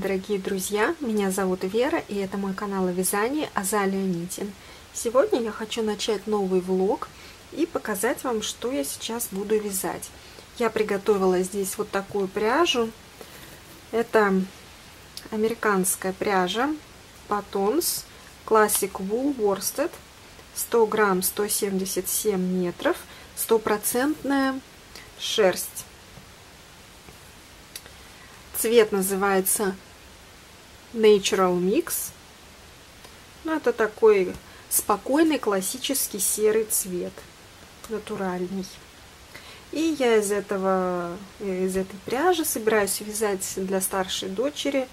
дорогие друзья! Меня зовут Вера, и это мой канал о вязании Азалия Нитин. Сегодня я хочу начать новый влог и показать вам, что я сейчас буду вязать. Я приготовила здесь вот такую пряжу. Это американская пряжа Patons Classic Wool Worsted. 100 грамм, 177 метров, стопроцентная шерсть. Цвет называется Natural Mix. Ну, это такой спокойный классический серый цвет, натуральный. И я из этой пряжи собираюсь вязать для старшей дочери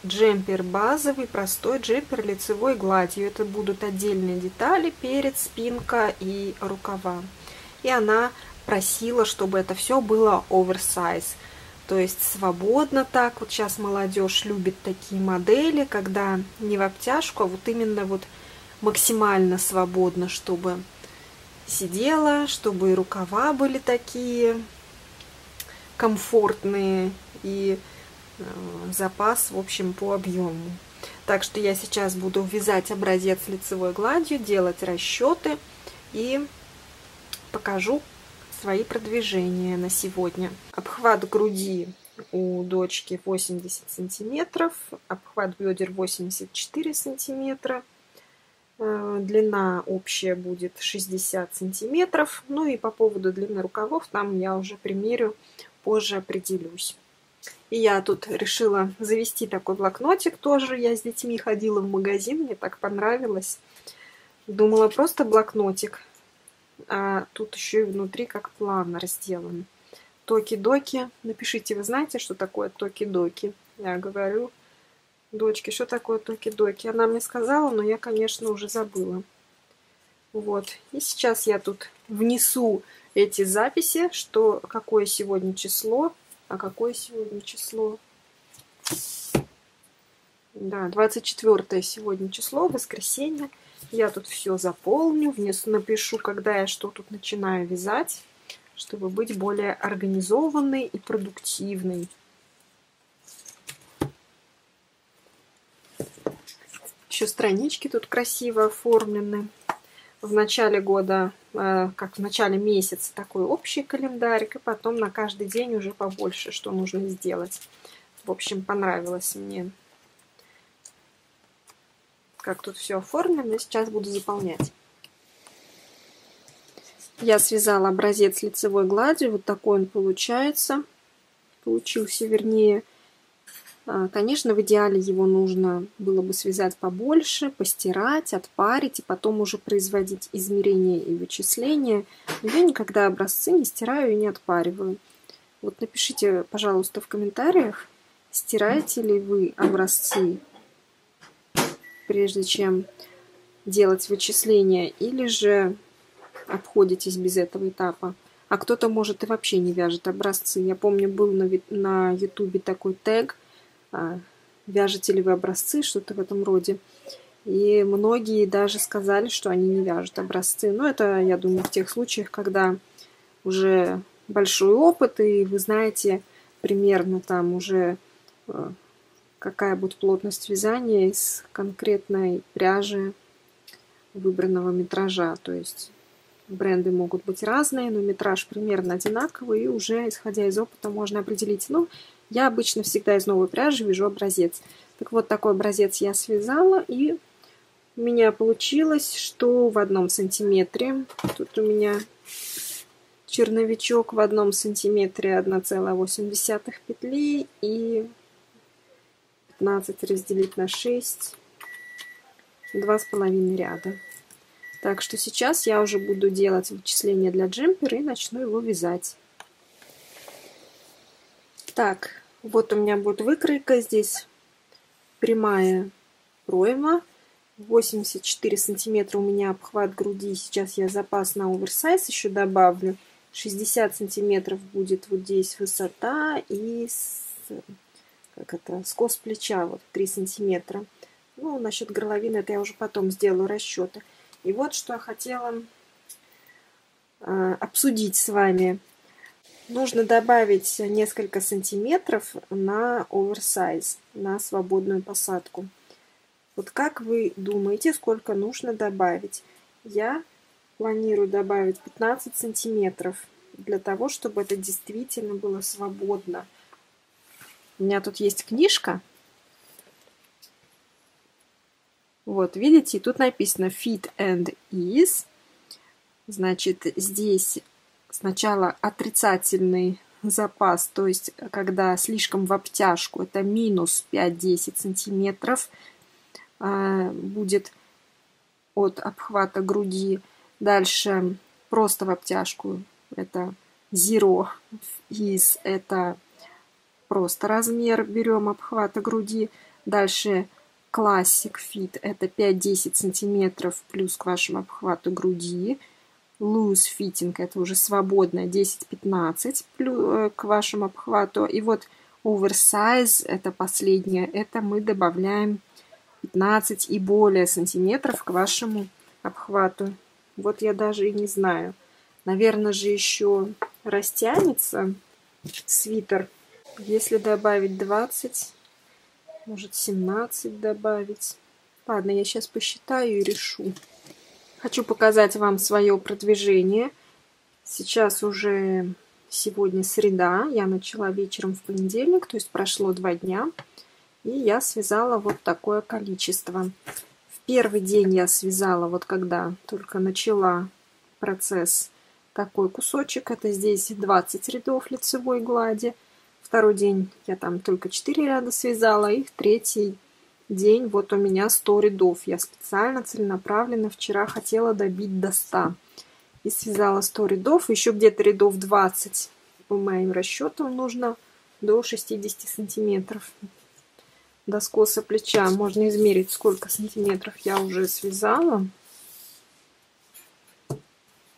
джемпер базовый, простой джемпер лицевой гладью. Это будут отдельные детали, перед, спинка и рукава. И она просила, чтобы это все было оверсайз. То есть свободно так. Вот сейчас молодежь любит такие модели, когда не в обтяжку, а вот именно вот максимально свободно, чтобы сидела, чтобы и рукава были такие комфортные и запас, в общем, по объему. Так что я сейчас буду вязать образец лицевой гладью, делать расчеты и покажу свои продвижения на сегодня. Обхват груди у дочки 80 сантиметров, обхват бедер 84 сантиметра, длина общая будет 60 сантиметров. Ну и по поводу длины рукавов, там я уже примерю, позже определюсь. И я тут решила завести такой блокнотик тоже. Я с детьми ходила в магазин, мне так понравилось. Думала, просто блокнотик. А тут еще и внутри как планер сделан. Токи-доки. Напишите, вы знаете, что такое токи-доки? Я говорю дочке, что такое токи-доки. Она мне сказала, но я, конечно, уже забыла. Вот. И сейчас я тут внесу эти записи, что какое сегодня число. А какое сегодня число? Да, 24 сегодня число, воскресенье. Я тут все заполню, внесу, напишу, когда я что тут начинаю вязать, чтобы быть более организованной и продуктивной. Еще странички тут красиво оформлены. В начале года, как в начале месяца, такой общий календарик, и потом на каждый день уже побольше, что нужно сделать. В общем, понравилось мне, как тут все оформлено. Сейчас буду заполнять. Я связала образец лицевой гладью. Вот такой он получается. Получился, вернее. Конечно, в идеале его нужно было бы связать побольше, постирать, отпарить и потом уже производить измерения и вычисления. Но я никогда образцы не стираю и не отпариваю. Вот напишите, пожалуйста, в комментариях, стираете ли вы образцы, прежде чем делать вычисления, или же обходитесь без этого этапа. А кто-то, может, и вообще не вяжет образцы. Я помню, был на ютубе такой тег, вяжете ли вы образцы, что-то в этом роде. И многие даже сказали, что они не вяжут образцы. Но это, я думаю, в тех случаях, когда уже большой опыт, и вы знаете примерно там уже, какая будет плотность вязания из конкретной пряжи выбранного метража. То есть бренды могут быть разные, но метраж примерно одинаковый, и уже, исходя из опыта, можно определить. Ну, я обычно всегда из новой пряжи вяжу образец. Так вот, такой образец я связала, и у меня получилось, что в 1 сантиметре, тут у меня черновичок, в 1 сантиметре 1,8 петли и 15 разделить на 6, 2,5 ряда. Так что сейчас я уже буду делать вычисления для джемпера и начну его вязать. Так, вот у меня будет выкройка. Здесь прямая пройма. 84 сантиметра у меня обхват груди. Сейчас я запас на оверсайз еще добавлю. 60 сантиметров будет вот здесь высота и скос плеча вот 3 сантиметра. Ну, насчет горловины это я уже потом сделаю расчеты. И вот что я хотела обсудить с вами. Нужно добавить несколько сантиметров на оверсайз, на свободную посадку. Вот как вы думаете, сколько нужно добавить? Я планирую добавить 15 сантиметров для того, чтобы это действительно было свободно. У меня тут есть книжка. Вот, видите, тут написано Fit and Ease. Значит, здесь сначала отрицательный запас, то есть когда слишком в обтяжку, это минус 5-10 сантиметров будет от обхвата груди. Дальше просто в обтяжку, это Zero Ease, это просто размер, берем обхвата груди. Дальше Classic Fit, это 5-10 сантиметров плюс к вашему обхвату груди. Loose Fitting, это уже свободное, 10-15 к вашему обхвату. И вот Oversize, это последнее, это мы добавляем 15 и более сантиметров к вашему обхвату. Вот я даже и не знаю. Наверное же еще растянется свитер. Если добавить 20, может 17 добавить. Ладно, я сейчас посчитаю и решу. Хочу показать вам свое продвижение. Сейчас уже сегодня среда. Я начала вечером в понедельник, то есть прошло 2 дня. И я связала вот такое количество. В первый день я связала, вот когда только начала процесс, такой кусочек. Это здесь 20 рядов лицевой глади. Второй день я там только 4 ряда связала. И в третий день вот у меня 100 рядов. Я специально, целенаправленно вчера хотела добить до 100. И связала 100 рядов. Еще где-то рядов 20 по моим расчетам нужно до 60 сантиметров. До скоса плеча. Можно измерить, сколько сантиметров я уже связала.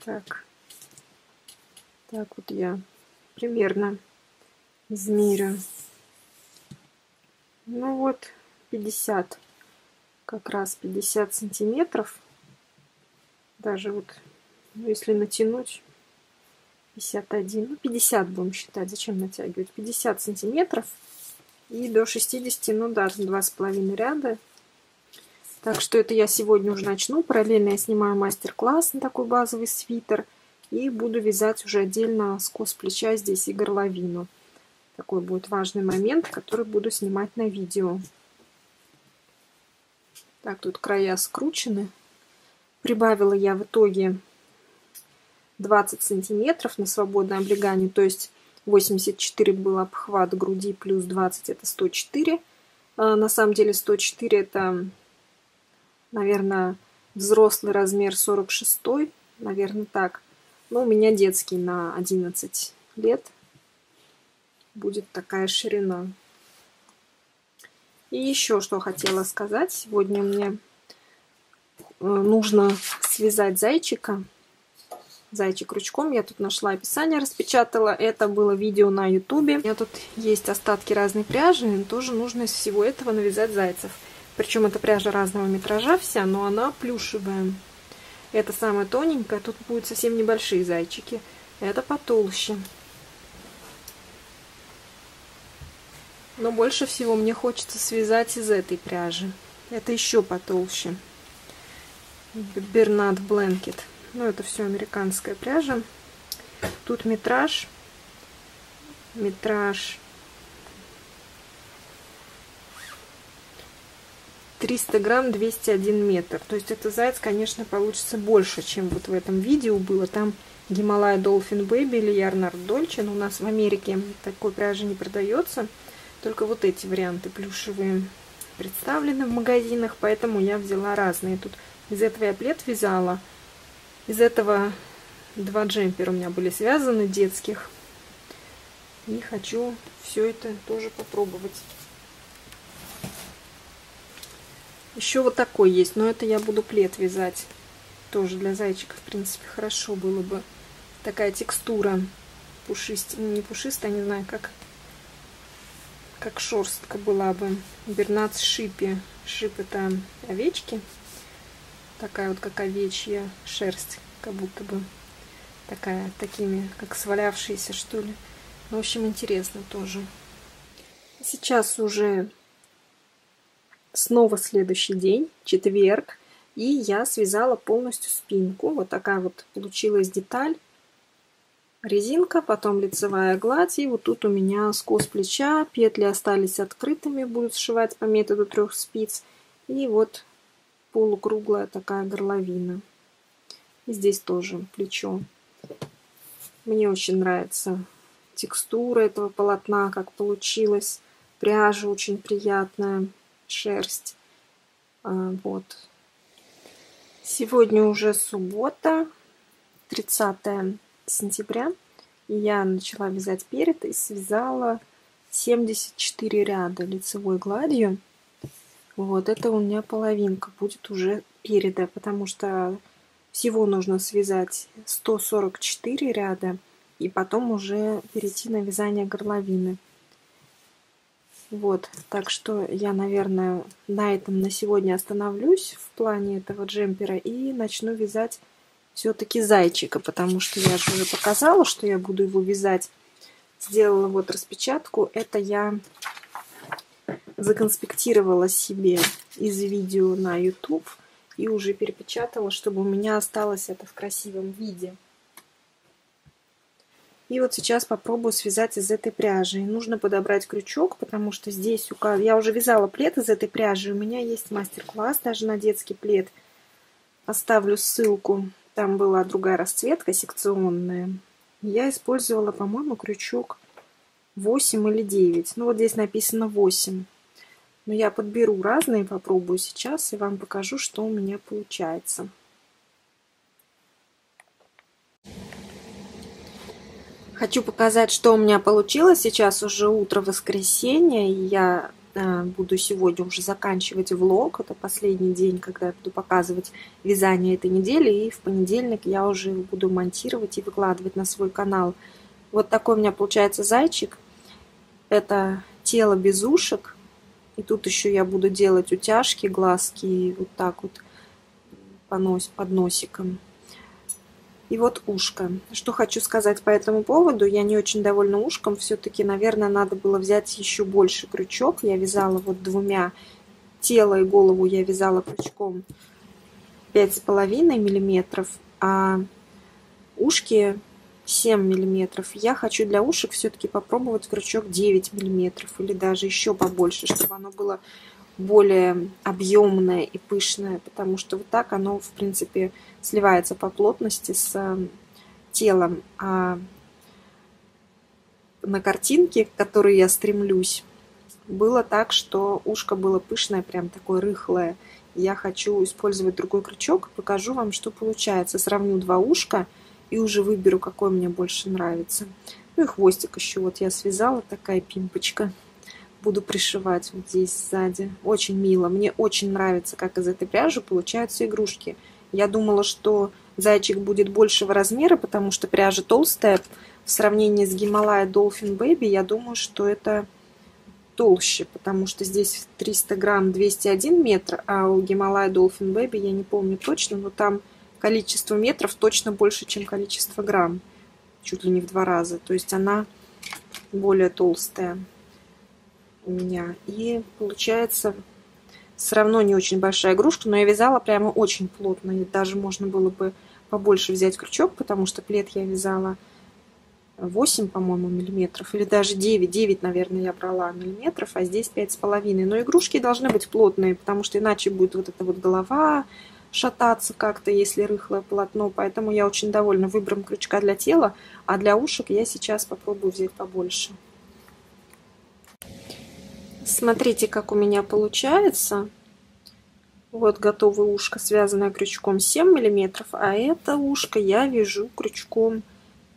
Так вот я примерно измерю. Ну вот 50, как раз 50 сантиметров. Даже вот, если натянуть 51, ну 50 будем считать, зачем натягивать, 50 сантиметров и до 60, ну да, 2,5 ряда. Так что это я сегодня уже начну. Параллельно я снимаю мастер-класс на такой базовый свитер и буду вязать уже отдельно скос плеча здесь и горловину. Такой будет важный момент, который буду снимать на видео. Так, тут края скручены. Прибавила я в итоге 20 сантиметров на свободное облегание, то есть 84 был обхват груди, плюс 20 это 104. На самом деле 104 это, наверное, взрослый размер 46, наверное, так. Но у меня детский на 11 лет. Будет такая ширина. И еще что хотела сказать. Сегодня мне нужно связать зайчика. Зайчик крючком. Я тут нашла описание, распечатала. Это было видео на ютубе. У меня тут есть остатки разной пряжи. Тоже нужно из всего этого навязать зайцев. Причем это пряжа разного метража вся, но она плюшевая. Это самая тоненькая. Тут будут совсем небольшие зайчики. Это потолще. Но больше всего мне хочется связать из этой пряжи. Это еще потолще. Bernard Blanket. Ну, это все американская пряжа. Тут метраж. Метраж 300 грамм, 201 метр. То есть это заяц, конечно, получится больше, чем вот в этом видео было. Там Гималая Dolphin Baby или Ярнард Дольче. Но у нас в Америке такой пряжи не продается. Только вот эти варианты плюшевые представлены в магазинах, поэтому я взяла разные. Тут из этого я плед вязала, из этого 2 джемпера у меня были связаны, детских. И хочу все это тоже попробовать. Еще вот такой есть, но это я буду плед вязать. Тоже для зайчика, в принципе, хорошо было бы. Такая текстура пушистая, не пушистая, не знаю, как шерстка была бы. Бернац Шипи. Шип это овечки. Такая вот как овечья шерсть, как будто бы. такими, как свалявшиеся, что ли. В общем, интересно тоже. Сейчас уже снова следующий день, четверг, и я связала полностью спинку. Вот такая вот получилась деталь. Резинка, потом лицевая гладь, и вот тут у меня скос плеча, петли остались открытыми, будут сшивать по методу 3 спиц. И вот полукруглая такая горловина. И здесь тоже плечо. Мне очень нравится текстура этого полотна, как получилось. Пряжа очень приятная, шерсть. Вот. Сегодня уже суббота, 30 сентября. И я начала вязать перед и связала 74 ряда лицевой гладью. Вот это у меня половинка будет уже переда, потому что всего нужно связать 144 ряда и потом уже перейти на вязание горловины. Вот, так что я, наверное, на этом на сегодня остановлюсь в плане этого джемпера и начну вязать все-таки зайчика, потому что я же уже показала, что я буду его вязать. Сделала вот распечатку. Это я законспектировала себе из видео на YouTube и уже перепечатала, чтобы у меня осталось это в красивом виде. И вот сейчас попробую связать из этой пряжи. И нужно подобрать крючок, потому что здесь я уже вязала плед из этой пряжи. У меня есть мастер-класс даже на детский плед. Оставлю ссылку. Там была другая расцветка секционная. Я использовала, по-моему, крючок 8 или 9. Ну вот здесь написано 8. Но я подберу разные, попробую сейчас и вам покажу, что у меня получается. Хочу показать, что у меня получилось. Сейчас уже утро воскресенья, и я буду сегодня уже заканчивать влог. Это последний день, когда я буду показывать вязание этой недели. И в понедельник я уже буду монтировать и выкладывать на свой канал. Вот такой у меня получается зайчик. Это тело без ушек. И тут еще я буду делать утяжки, глазки, вот так вот под носиком. И вот ушко. Что хочу сказать по этому поводу. Я не очень довольна ушком. Все-таки, наверное, надо было взять еще больше крючок. Я вязала вот двумя. Тело и голову я вязала крючком 5,5 миллиметров, а ушки 7 миллиметров. Я хочу для ушек все-таки попробовать крючок 9 миллиметров или даже еще побольше, чтобы оно было более объемное и пышное, потому что вот так оно, в принципе, сливается по плотности с телом. А на картинке, к которой я стремлюсь, было так, что ушко было пышное, прям такое рыхлое. Я хочу использовать другой крючок, покажу вам, что получается. Сравню два ушка и уже выберу, какой мне больше нравится. Ну и хвостик еще вот я связала, такая пимпочка. Буду пришивать вот здесь сзади. Очень мило. Мне очень нравится, как из этой пряжи получаются игрушки. Я думала, что зайчик будет большего размера, потому что пряжа толстая. В сравнении с Гималая Dolphin Baby, я думаю, что это толще, потому что здесь 300 грамм 201 метр, а у Гималая Dolphin Baby, я не помню точно, но там количество метров точно больше, чем количество грамм. Чуть ли не в 2 раза. То есть она более толстая у меня. И получается все равно не очень большая игрушка, но я вязала прямо очень плотно. И даже можно было бы побольше взять крючок, потому что плед я вязала 8, по-моему, миллиметров, или даже 9. 9, наверное, я брала миллиметров, а здесь 5,5. Но игрушки должны быть плотные, потому что иначе будет вот эта вот голова шататься как-то, если рыхлое полотно. Поэтому я очень довольна выбором крючка для тела, а для ушек я сейчас попробую взять побольше. Смотрите, как у меня получается. Вот готовое ушко, связанное крючком 7 миллиметров, а это ушко я вяжу крючком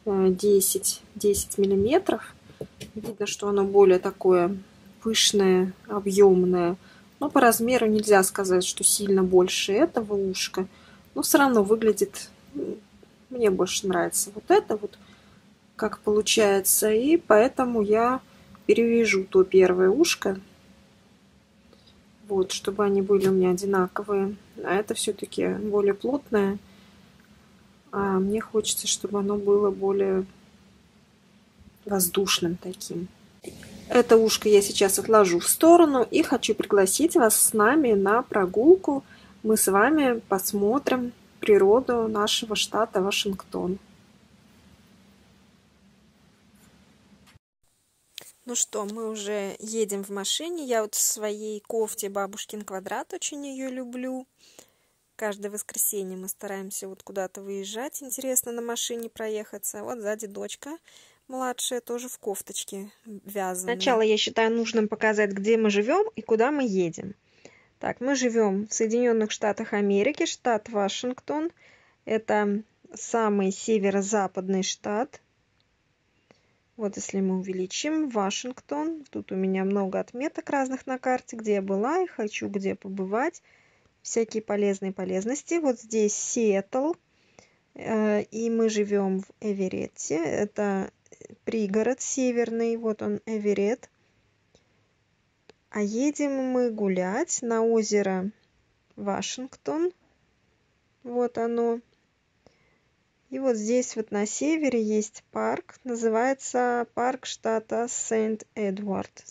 10 миллиметров. Видно, что оно более такое пышное, объемное. Но по размеру нельзя сказать, что сильно больше этого ушка. Но все равно выглядит... Мне больше нравится вот это вот, как получается. И поэтому я перевяжу то первое ушко. Вот, чтобы они были у меня одинаковые. А это все-таки более плотное. А мне хочется, чтобы оно было более воздушным таким. Это ушко я сейчас отложу в сторону и хочу пригласить вас с нами на прогулку. Мы с вами посмотрим природу нашего штата Вашингтон. Ну что, мы уже едем в машине. Я вот в своей кофте «Бабушкин квадрат» очень ее люблю. Каждое воскресенье мы стараемся вот куда-то выезжать, интересно на машине проехаться. Вот сзади дочка младшая тоже в кофточке вязаной. Сначала я считаю нужным показать, где мы живем и куда мы едем. Так, мы живем в Соединенных Штатах Америки, штат Вашингтон. Это самый северо-западный штат. Вот если мы увеличим Вашингтон, тут у меня много отметок разных на карте, где я была и хочу где побывать. Всякие полезные полезности. Вот здесь Сиэтл, и мы живем в Эверетте. Это пригород северный, вот он Эверетт. А едем мы гулять на озеро Вашингтон. Вот оно. И вот здесь вот на севере есть парк, называется парк штата Сент-Эдвард.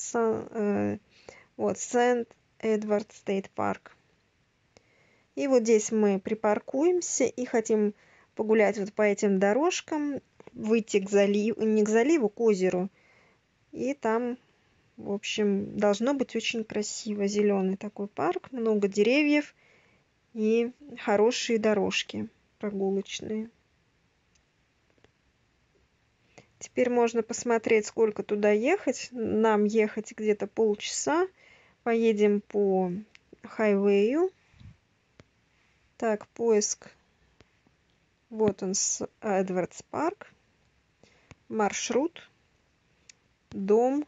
Вот, Сент-Эдвард Стейт Парк. И вот здесь мы припаркуемся и хотим погулять вот по этим дорожкам, выйти к заливу, не к заливу, к озеру. И там, в общем, должно быть очень красиво. Зеленый такой парк, много деревьев и хорошие дорожки прогулочные. Теперь можно посмотреть, сколько туда ехать. Нам ехать где-то полчаса. Поедем по хайвею. Так, поиск. Вот он, Эдвардс парк. Маршрут. Дом.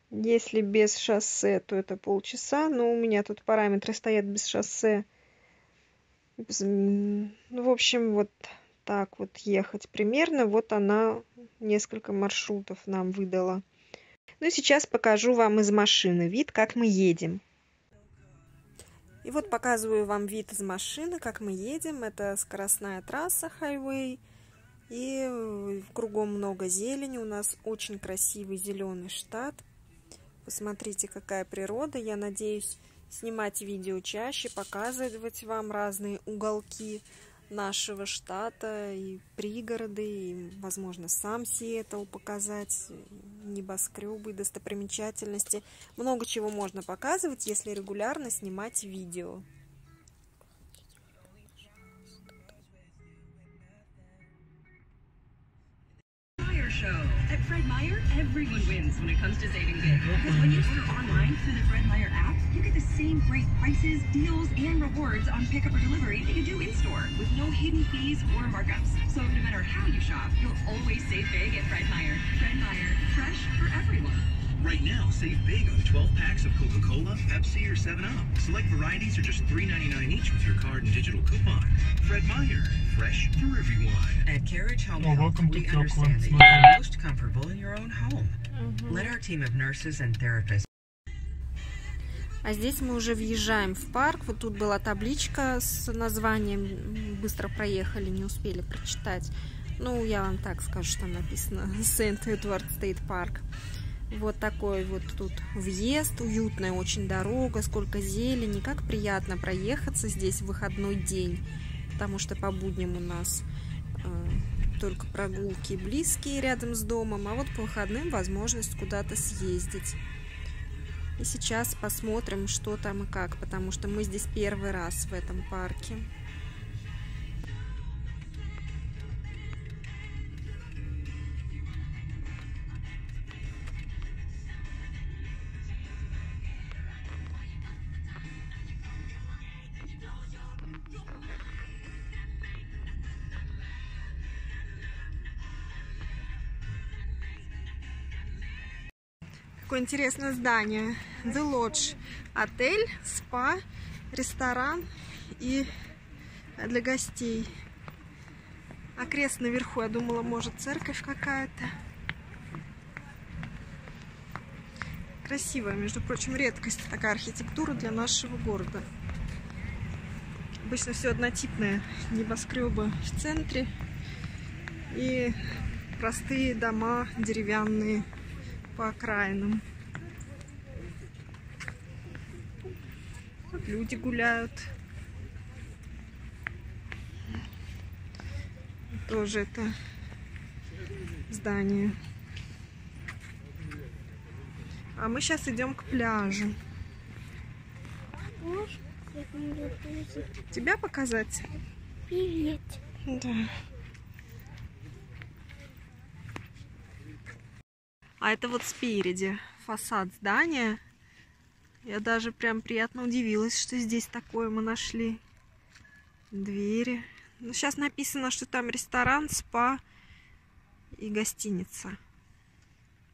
Если без шоссе, то это полчаса. Но у меня тут параметры стоят без шоссе. Ну, в общем, вот так вот ехать примерно. Вот она несколько маршрутов нам выдала. Ну и сейчас покажу вам из машины вид, как мы едем. И вот показываю вам вид из машины, как мы едем. Это скоростная трасса, хайвей. И кругом много зелени. У нас очень красивый зеленый штат. Посмотрите, какая природа. Я надеюсь снимать видео чаще, показывать вам разные уголки нашего штата и пригороды, и, возможно, сам Сиэтл показать, небоскребы, достопримечательности. Много чего можно показывать, если регулярно снимать видео. At Fred Meyer, everyone wins when it comes to saving big. Because when you order online through the Fred Meyer app, you get the same great prices, deals, and rewards on pickup or delivery that you do in-store, with no hidden fees or markups. So no matter how you shop, you'll always save big at Fred Meyer. Fred Meyer, fresh for everyone. Right now, save big on 12 packs of Coca-Cola, Pepsi, or 7-Up. Select varieties are just $3.99 each with your card and digital coupon. Fred Meyer, fresh for everyone. At Carriage Home Health, we understand that you are most comfortable in your own home. Let our team of nurses and therapists. А здесь мы уже въезжаем в парк. Вот тут была табличка с названием. Быстро проехали, не успели прочитать. Ну, я вам так скажу, что там написано Сент-Эдвард Стейт Парк. Вот такой вот тут въезд, уютная очень дорога, сколько зелени, как приятно проехаться здесь в выходной день, потому что по будням у нас только прогулки близкие рядом с домом, а вот по выходным возможность куда-то съездить. И сейчас посмотрим, что там и как, потому что мы здесь первый раз в этом парке. Какое интересное здание. The Lodge. Отель, спа, ресторан и для гостей. А крест наверху, я думала, может, церковь какая-то. Красивая, между прочим, редкость такая архитектура для нашего города. Обычно все однотипное. Небоскребы в центре и простые дома деревянные по окраинам. Вот люди гуляют. Тоже это здание. А мы сейчас идем к пляжу. Тебя показать? Привет. Да. А это вот спереди фасад здания. Я даже прям приятно удивилась, что здесь такое мы нашли. Двери. Ну, сейчас написано, что там ресторан, спа и гостиница.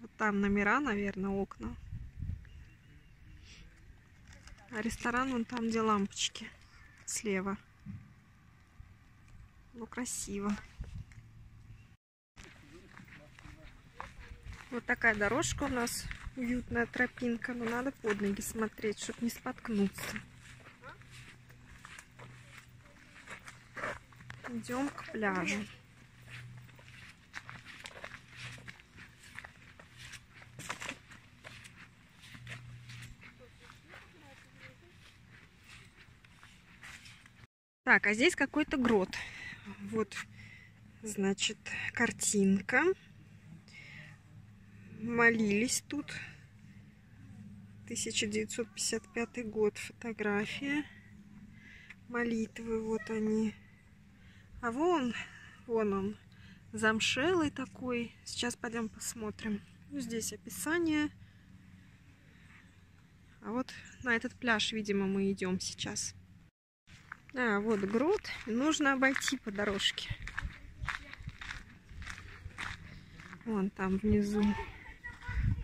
Вот там номера, наверное, окна. А ресторан вон там, где лампочки. Слева. Ну, красиво. Вот такая дорожка у нас. Уютная тропинка. Но надо под ноги смотреть, чтобы не споткнуться. Идем к пляжу. Так, а здесь какой-то грот. Вот, значит, картинка. Молились тут. 1955 год. Фотография. Молитвы, вот они. А вон он, замшелый такой. Сейчас пойдем посмотрим. Ну, здесь описание. А вот на этот пляж, видимо, мы идем сейчас. А, вот грот. Нужно обойти по дорожке. Вон там внизу.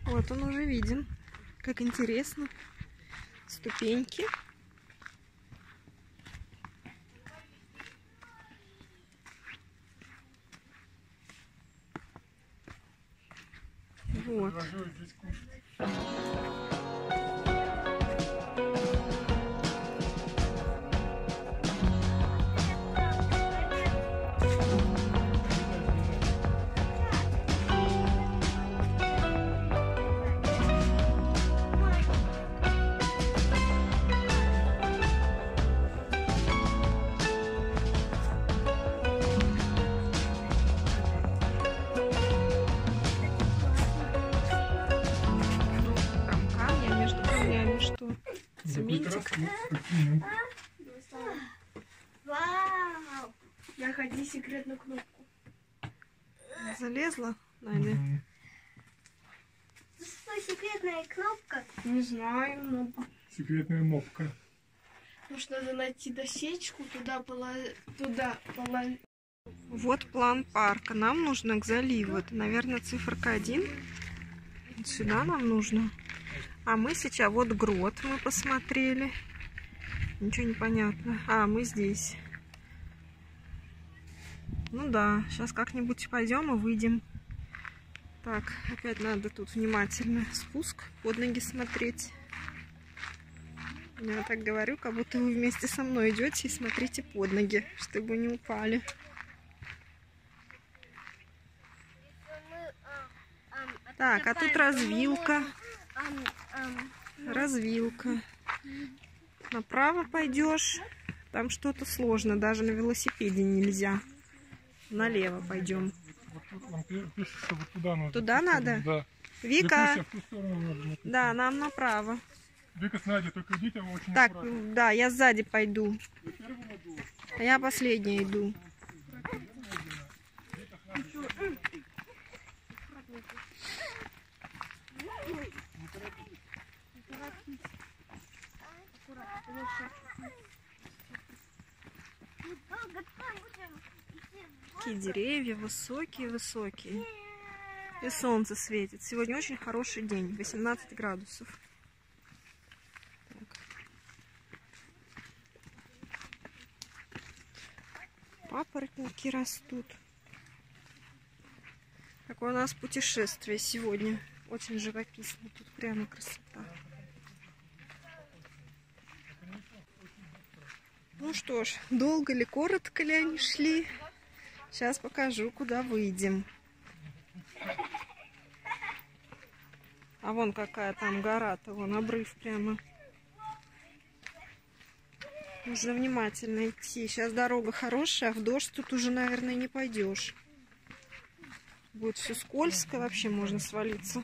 Вот он уже виден. Как интересно. Ступеньки. Вот. Цементик. Вау! Находи секретную кнопку. Залезла, Надя? Что, секретная кнопка? Не знаю, но... Секретная мопка. Может, надо найти дощечку, туда положить. Вот план парка. Нам нужно к заливу. Это, наверное, циферка 1. Вот сюда нам нужно. А мы сейчас... Вот грот мы посмотрели. Ничего не понятно. А, мы здесь. Ну да, сейчас как-нибудь пойдем и выйдем. Так, опять надо тут внимательно спуск, под ноги смотреть. Я так говорю, как будто вы вместе со мной идете и смотрите под ноги, чтобы не упали. Так, а тут развилка. Развилка. Направо пойдешь. Там что-то сложно. Даже на велосипеде нельзя. Налево пойдем. Вот тут нам пишет, что вот туда нужно. Туда надо? Да. Вика. В ту сторону надо. Да, нам направо. Вика с Надей, только идите, а очень Так, аккуратно. да, я сзади пойду. А я последняя иду. Такие деревья высокие-высокие. И солнце светит. Сегодня очень хороший день. 18 градусов. Так. Папоротники растут. Такое у нас путешествие сегодня. Очень живописно. Тут прямо красота. Ну что ж, долго ли, коротко ли они шли? Сейчас покажу, куда выйдем. А вон какая там гора-то, вон обрыв прямо. Нужно внимательно идти. Сейчас дорога хорошая, а в дождь тут уже, наверное, не пойдешь. Будет все скользко, вообще можно свалиться.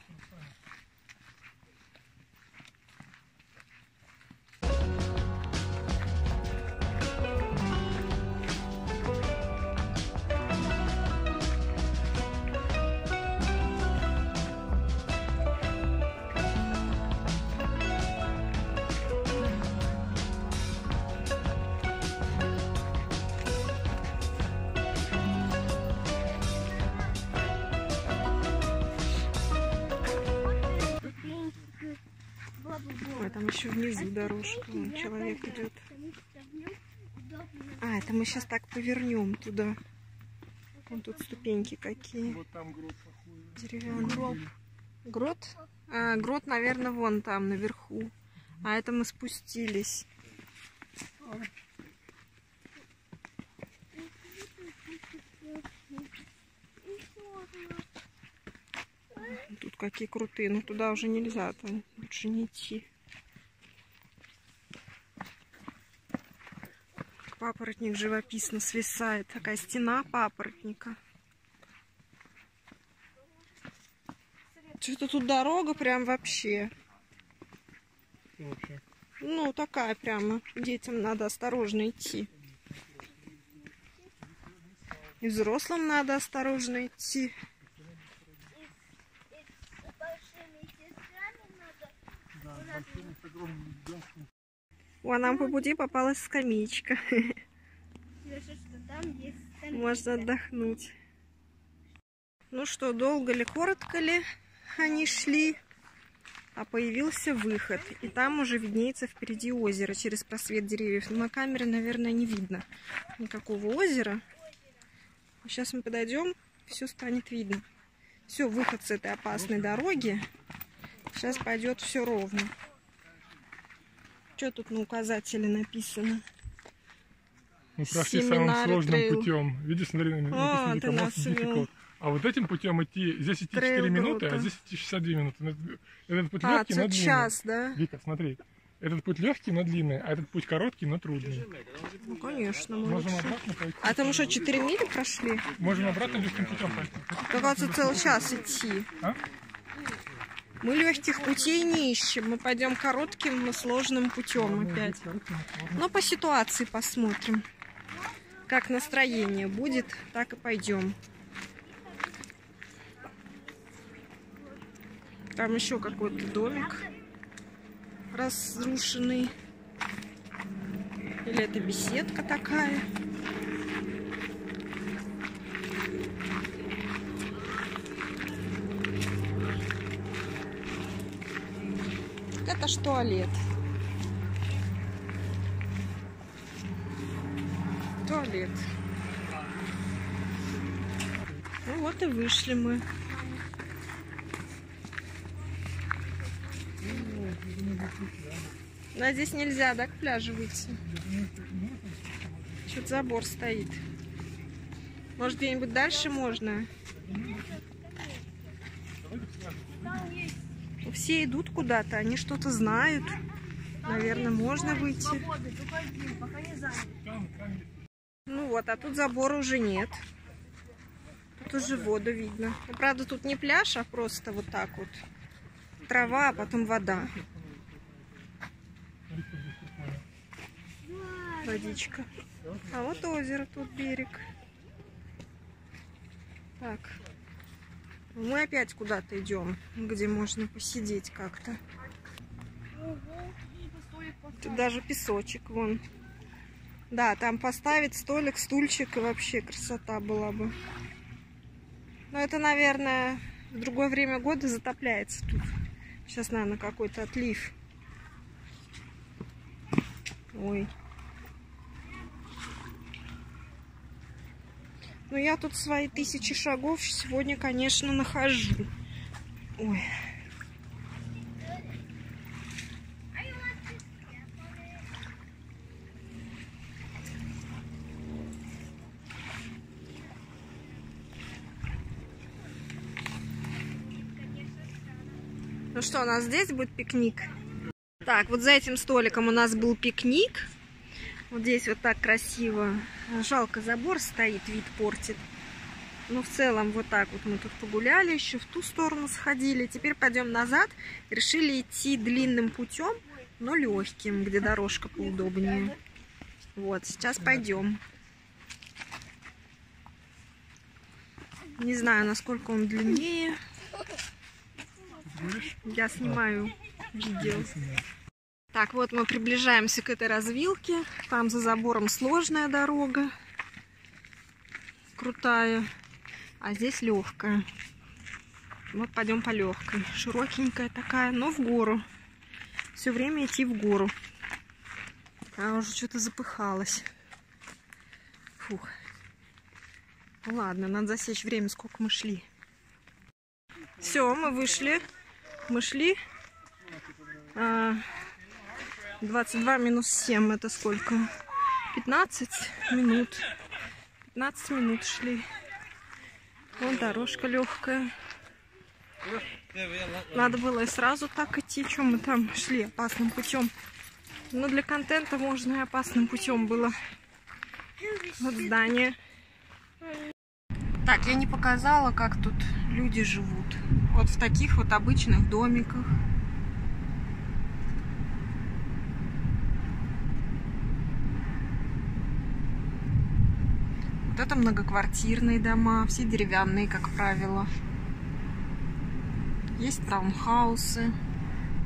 Ой, там еще внизу дорожка, вон человек идет. А, это мы сейчас так повернем туда. Вон тут ступеньки какие. Вот там грот похоже. Деревянный. Грот? А, грот, наверное, вон там, наверху. А это мы спустились. Тут какие крутые, но туда уже нельзя, там лучше не идти. Папоротник живописно свисает, такая стена папоротника. Что-то тут дорога прям вообще. Вообще. Ну, такая прямо. Детям надо осторожно идти. И взрослым надо осторожно идти. О, нам по пути попалась скамеечка. Можно отдохнуть. Ну что, долго ли, коротко ли они шли? А появился выход. И там уже виднеется впереди озеро через просвет деревьев. На камере, наверное, не видно никакого озера. Сейчас мы подойдем, все станет видно. Все, выход с этой опасной дороги. Сейчас пойдет все ровно. Что тут на указателе написано? Мы прошли самым сложным путем. Видишь, смотри, написано мост Диффиколт. А вот этим путем идти, здесь идти 4 минуты, а здесь идти 62 минуты. Этот путь легкий, но длинный. Час, да? Вика, смотри. Этот путь легкий, но длинный, а этот путь короткий, но трудный. Ну, конечно. Можем обратно пойти. А там что, 4 мили прошли? Можем обратно легким путем пойти. Кажется, целый час идти. А? Мы легких путей не ищем. Мы пойдем коротким, но сложным путем опять. Но по ситуации посмотрим. Как настроение будет, так и пойдем. Там еще какой-то домик разрушенный. Или это беседка такая. Это ж туалет. Туалет. Ну вот и вышли мы. Но здесь нельзя, да, к пляжу выйти? Что-то забор стоит. Может, где-нибудь дальше можно? Все идут куда-то, они что-то знают. Наверное, можно выйти. Ну вот, а тут забора уже нет. Тут уже воду видно. Ну, правда, тут не пляж, а просто вот так вот. Трава, а потом вода. Водичка. А вот озеро, тут берег. Так. Мы опять куда-то идем, где можно посидеть как-то. Тут даже песочек вон. Да, там поставить столик, стульчик, и вообще красота была бы. Но это, наверное, в другое время года затопляется тут. Сейчас, наверное, какой-то отлив. Ой. Ну, я тут свои 1000 шагов сегодня, конечно, нахожу. Ой. Ну что, у нас здесь будет пикник. Так, вот за этим столиком у нас был пикник. Вот здесь вот так красиво. Жалко, забор стоит, вид портит. Но в целом вот так вот мы тут погуляли, еще в ту сторону сходили. Теперь пойдем назад. Решили идти длинным путем, но легким, где дорожка поудобнее. Вот, сейчас пойдем. Не знаю, насколько он длиннее. Я снимаю видео. Так, вот мы приближаемся к этой развилке. Там за забором сложная дорога. Крутая. А здесь легкая. Вот пойдем по легкой. Широкенькая такая, но в гору. Все время идти в гору. А уже что-то запыхалась. Фух. Ну ладно, надо засечь время, сколько мы шли. Все, мы вышли. Мы шли. 22 минус 7 это сколько? 15 минут. 15 минут шли. Вон дорожка легкая. Надо было и сразу так идти. Чем мы там шли опасным путем? Но для контента можно и опасным путем было. Вот здание. Так, я не показала, как тут люди живут. Вот в таких вот обычных домиках. Вот это многоквартирные дома, все деревянные, как правило. Есть таунхаусы,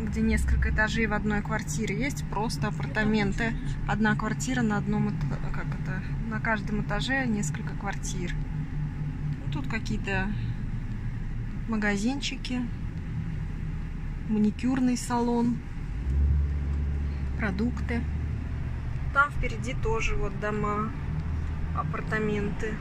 где несколько этажей в одной квартире. Есть просто апартаменты. Одна квартира на одном этаже. На каждом этаже несколько квартир. Тут какие-то магазинчики, маникюрный салон, продукты. Там впереди тоже вот дома, апартаменты.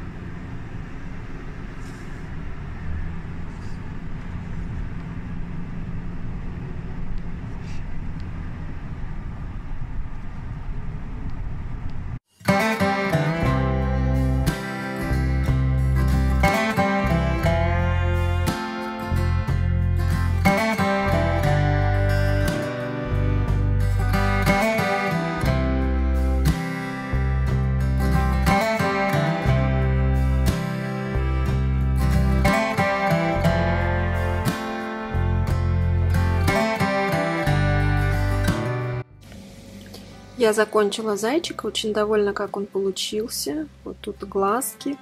Я закончила зайчика, очень довольна, как он получился. Вот тут глазки,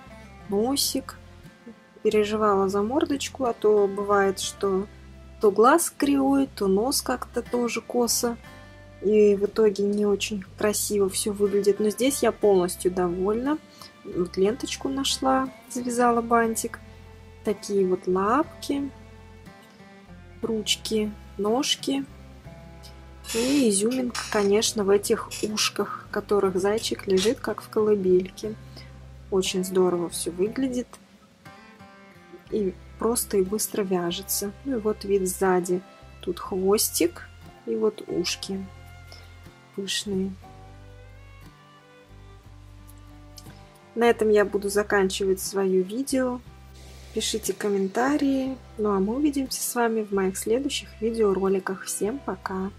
носик. Переживала за мордочку, а то бывает, что то глаз кривой, то нос как-то тоже косо. И в итоге не очень красиво все выглядит. Но здесь я полностью довольна. Вот ленточку нашла, завязала бантик. Такие вот лапки, ручки, ножки. И изюминка, конечно, в этих ушках, в которых зайчик лежит, как в колыбельке. Очень здорово все выглядит. И просто и быстро вяжется. Ну и вот вид сзади. Тут хвостик и вот ушки пышные. На этом я буду заканчивать свое видео. Пишите комментарии. Ну а мы увидимся с вами в моих следующих видеороликах. Всем пока!